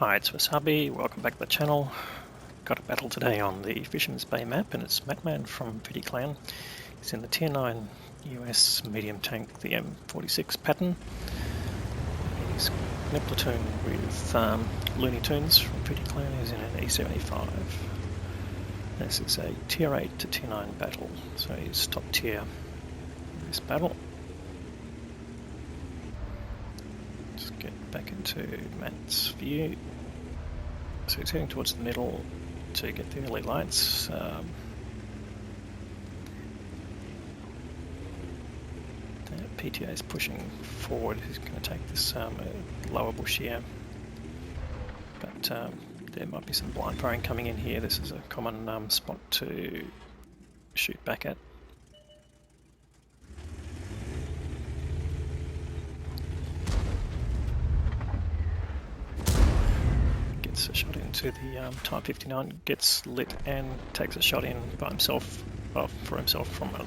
Hi, it's Wasabi. Welcome back to the channel. Got a battle today on the Fisherman's Bay map, and it's Matman from Pretty Clan. He's in the Tier 9 US medium tank, the M46 Patton. He's in a platoon with Looney Tunes from Pretty Clan. He's in an E75. This is a Tier 8 to Tier 9 battle, so he's top tier in this battle. Let's get back into Matt's view. So he's heading towards the middle to get the early lights. The PTA is pushing forward. He's going to take this lower bush here, but there might be some blind firing coming in here. This is a common spot to shoot back at. Gets a shot into the Type 59, gets lit and takes a shot in by himself, for himself from a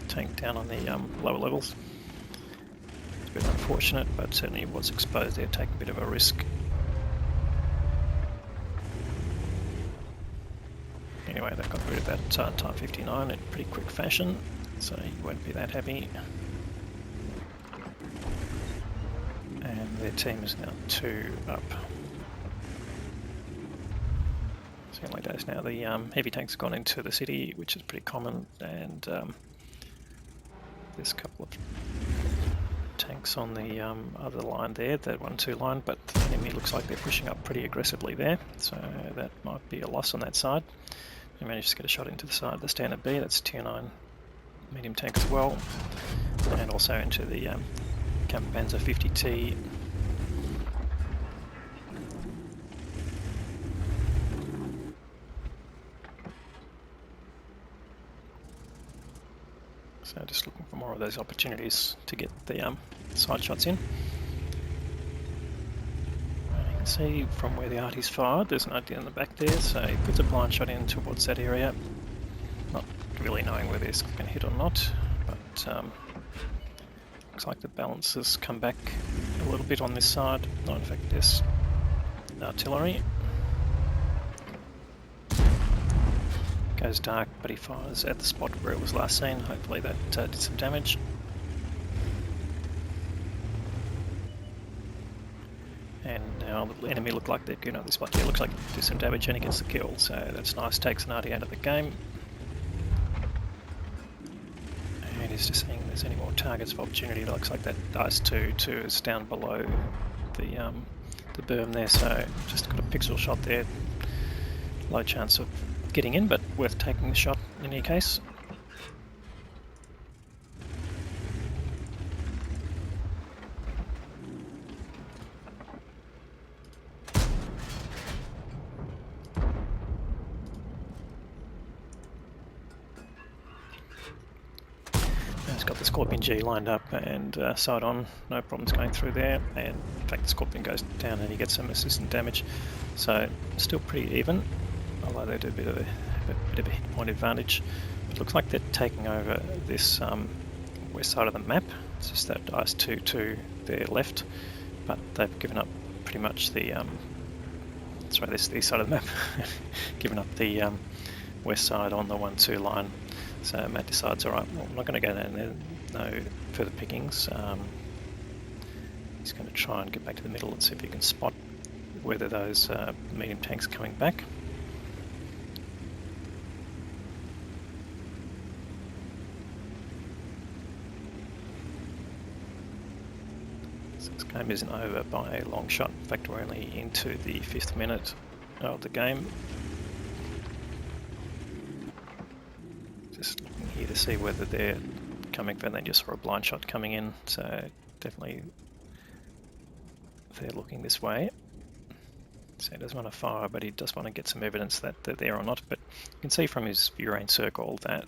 tank down on the lower levels. It's a bit unfortunate, but certainly was exposed there, taking a bit of a risk. Anyway, they got rid of that Type 59 in pretty quick fashion, so you won't be that happy. And their team is now 2 up. Like that. Now the heavy tanks have gone into the city, which is pretty common, and there's a couple of tanks on the other line there, that 1-2 line, but the enemy looks like they're pushing up pretty aggressively there, so that might be a loss on that side. We managed to get a shot into the side of the standard B, that's Tier 9 medium tank as well, and also into the Kampfpanzer 50T. So just looking for more of those opportunities to get the side shots in. You can see from where the arty's fired, there's an arty in the back there, so he puts a blind shot in towards that area. Not really knowing whether it's going to hit or not, but looks like the balance has come back a little bit on this side. No, in fact, there's artillery. Goes dark, but he fires at the spot where it was last seen. Hopefully that did some damage. And now the enemy look like they're getting up this spot. Yeah, looks like it did some damage and he gets the kill, so that's nice. Takes an arty out of the game. And he's just seeing if there's any more targets of opportunity. It looks like that dice 2 is down below the berm there, so just got a pixel shot there. Low chance of getting in, but worth taking the shot in any case. It's got the Scorpion G lined up and side on, no problems going through there, and in fact the Scorpion goes down and he gets some assistant damage, so still pretty even. Although they do a bit of a hit point advantage. It looks like they're taking over this west side of the map. It's just that dice 2 to their left, but they've given up pretty much the this the east side of the map, given up the west side on the 1-2 line. So Matt decides, all right, well, I'm not going to go down there. No further pickings. He's going to try and get back to the middle and see if he can spot whether those medium tanks are coming back. This game isn't over by a long shot. In fact, we're only into the 5th minute of the game. Just looking here to see whether they're coming for, and they just saw a blind shot coming in, so definitely they're looking this way. So he doesn't want to fire, but he does want to get some evidence that they're there or not. But you can see from his view range circle that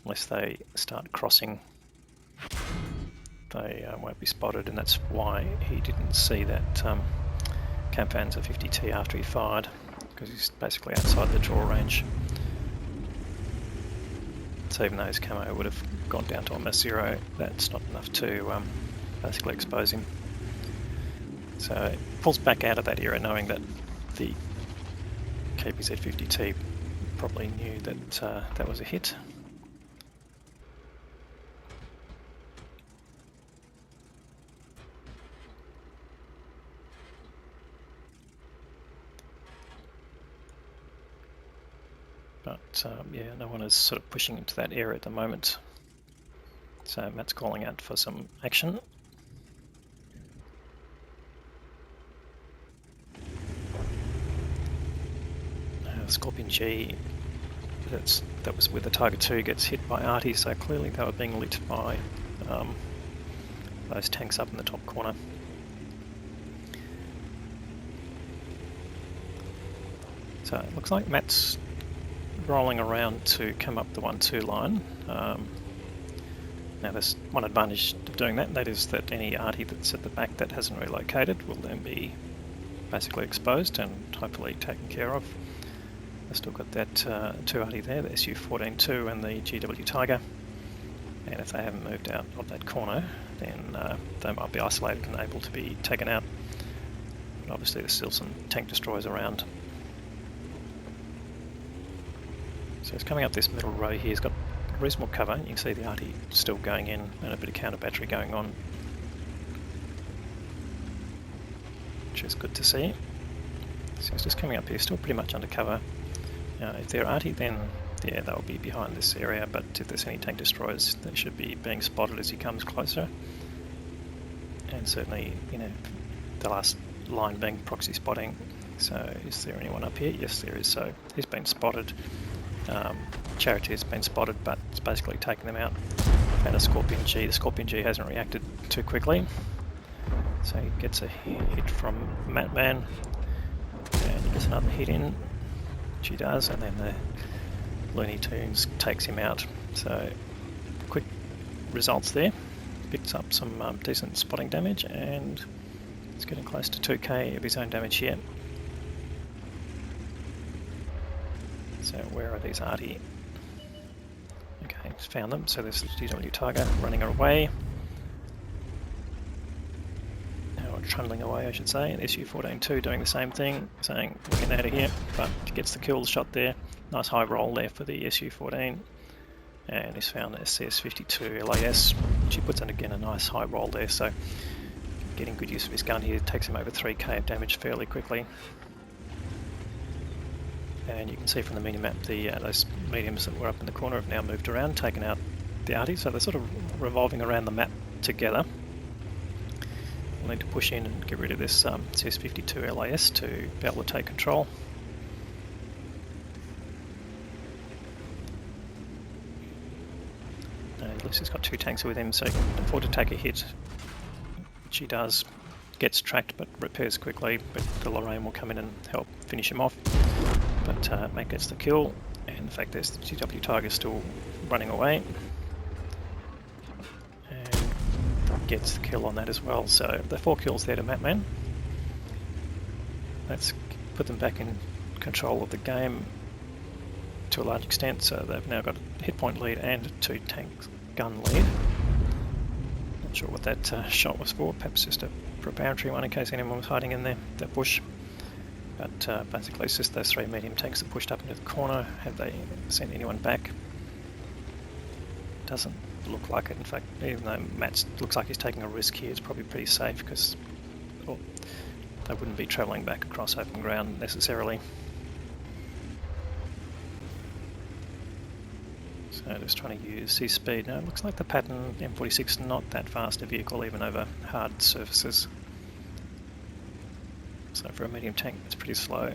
unless they start crossing, they won't be spotted, and that's why he didn't see that Kampfpanzer 50T after he fired, because he's basically outside the draw range. So even though his camo would have gone down to almost 0, that's not enough to basically expose him. So it pulls back out of that area knowing that the KPZ-50T probably knew that that was a hit. But yeah, no one is sort of pushing into that area at the moment. So Matt's calling out for some action. Scorpion G, that was with the Tiger 2, gets hit by Arty, so clearly they were being lit by those tanks up in the top corner. So it looks like Matt's rolling around to come up the 1-2 line. Now there's one advantage of doing that, and that is that any Arty that's at the back that hasn't relocated will then be basically exposed and hopefully taken care of. I've still got that 2 Arty there, the SU-14-2 and the GW Tiger, and if they haven't moved out of that corner, then they might be isolated and able to be taken out. But obviously there's still some tank destroyers around. So it's coming up this middle row here. He's got reasonable cover. You can see the Arty still going in and a bit of counter battery going on, which is good to see. So he's just coming up here, still pretty much under cover. If they're Arty, then yeah, they'll be behind this area, but if there's any tank destroyers, they should be being spotted as he comes closer. And certainly, you know, the last line being proxy spotting. So is there anyone up here? Yes, there is. So he's been spotted. Charity has been spotted, but it's basically taking them out. And a Scorpion G. The Scorpion G hasn't reacted too quickly, so he gets a hit from Matman, and he gets another hit in, which he does, and then the Looney Tunes takes him out. So quick results there. Picks up some decent spotting damage, and it's getting close to 2k of his own damage here. So where are these Arty? Okay, just found them. So there's the GW Tiger running away. Or trundling away, I should say. And SU-14-2 doing the same thing, saying, we're getting out of here, but gets the kill shot there. Nice high roll there for the SU-14. And he's found the SCS-52 LAS, which he puts in again a nice high roll there. So getting good use of his gun here, takes him over 3k of damage fairly quickly. And you can see from the mini-map, those mediums that were up in the corner have now moved around, taken out the Arty, so they're sort of revolving around the map together. We'll need to push in and get rid of this CS-52 LAS to be able to take control. And at least he's got 2 tanks with him, so he can afford to take a hit, which he does. Gets tracked but repairs quickly, but the Lorraine will come in and help finish him off. But Matt gets the kill, and in fact there's the GW Tiger still running away, and gets the kill on that as well. So the 4 kills there to Matman. Let's put them back in control of the game to a large extent, so they've now got a hit point lead and a 2 tank gun lead. Not sure what that shot was for, perhaps just a preparatory one in case anyone was hiding in there, that bush. But basically it's just those 3 medium tanks that pushed up into the corner. Have they sent anyone back? Doesn't look like it. In fact, even though Matt looks like he's taking a risk here, it's probably pretty safe because they wouldn't be travelling back across open ground necessarily. So just trying to use his speed. Now it looks like the Patton M46 not that fast a vehicle even over hard surfaces. So for a medium tank, it's pretty slow.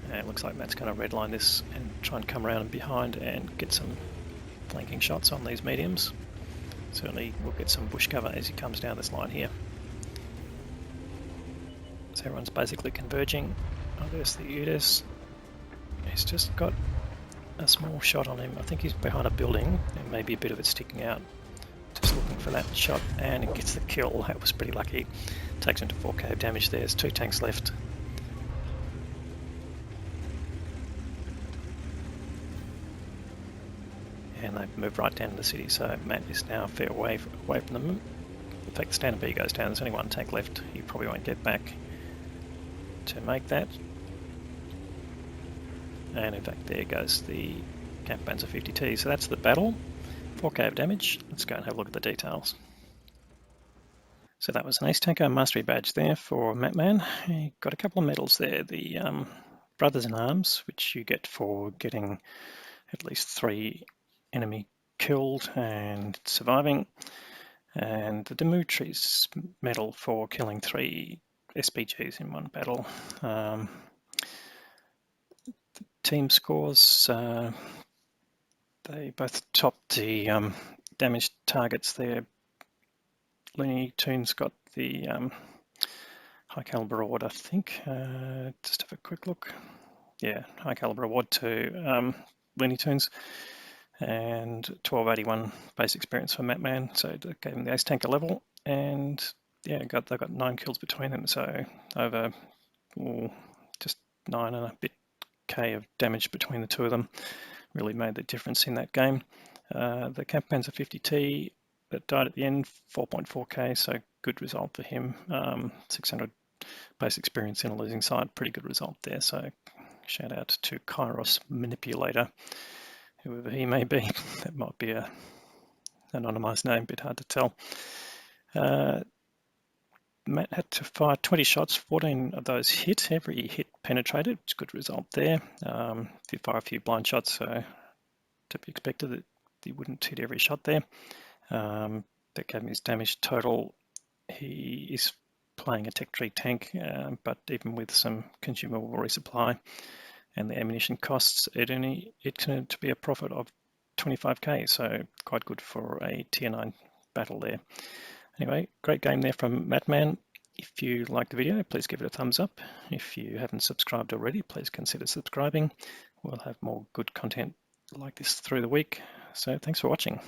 And it looks like Matt's going to redline this and try and come around and behind and get some flanking shots on these mediums. Certainly we'll get some bush cover as he comes down this line here. So everyone's basically converging. Oh, there's the UDES. He's just got a small shot on him. I think he's behind a building and maybe a bit of it sticking out. Just looking for that shot, and it gets the kill. That was pretty lucky. Takes him to 4k of damage there. There's 2 tanks left. And they move right down to the city. So Matt is now a fair way away from them. In fact, the standard B goes down. There's only one tank left. He probably won't get back to make that. And in fact, there goes the Camp Panzer 50T. So that's the battle. 4k of damage. Let's go and have a look at the details. So that was an Ace Tanker Mastery Badge there for Matman. He got a couple of medals there. The Brothers in Arms, which you get for getting at least 3 enemy killed and surviving. And the Dimitri's medal for killing 3 SPGs in one battle. Team scores, they both topped the damaged targets there. Looney Tunes got the high caliber award, I think. Just have a quick look. Yeah, high caliber award to Looney Tunes, and 1281 base experience for Matman. So that gave him the Ace Tanker level, and yeah, they got 9 kills between them. So over just 9 and a bit K of damage between the two of them really made the difference in that game. The Camp Panzer 50T that died at the end, 4.4k, so good result for him. 600 base experience in a losing side, pretty good result there. So shout out to Kairos Manipulator, whoever he may be. That might be a anonymized name, a bit hard to tell. Matt had to fire 20 shots, 14 of those hit. Every hit penetrated, which is a good result there. Did fire a few blind shots, so to be expected that he wouldn't hit every shot there. That gave him his damage total. He is playing a Tech Tree tank, but even with some consumable resupply and the ammunition costs, it turned to be a profit of 25k, so quite good for a tier 9 battle there. Anyway, great game there from Matman. If you liked the video, please give it a thumbs up. If you haven't subscribed already, please consider subscribing. We'll have more good content like this through the week. So thanks for watching.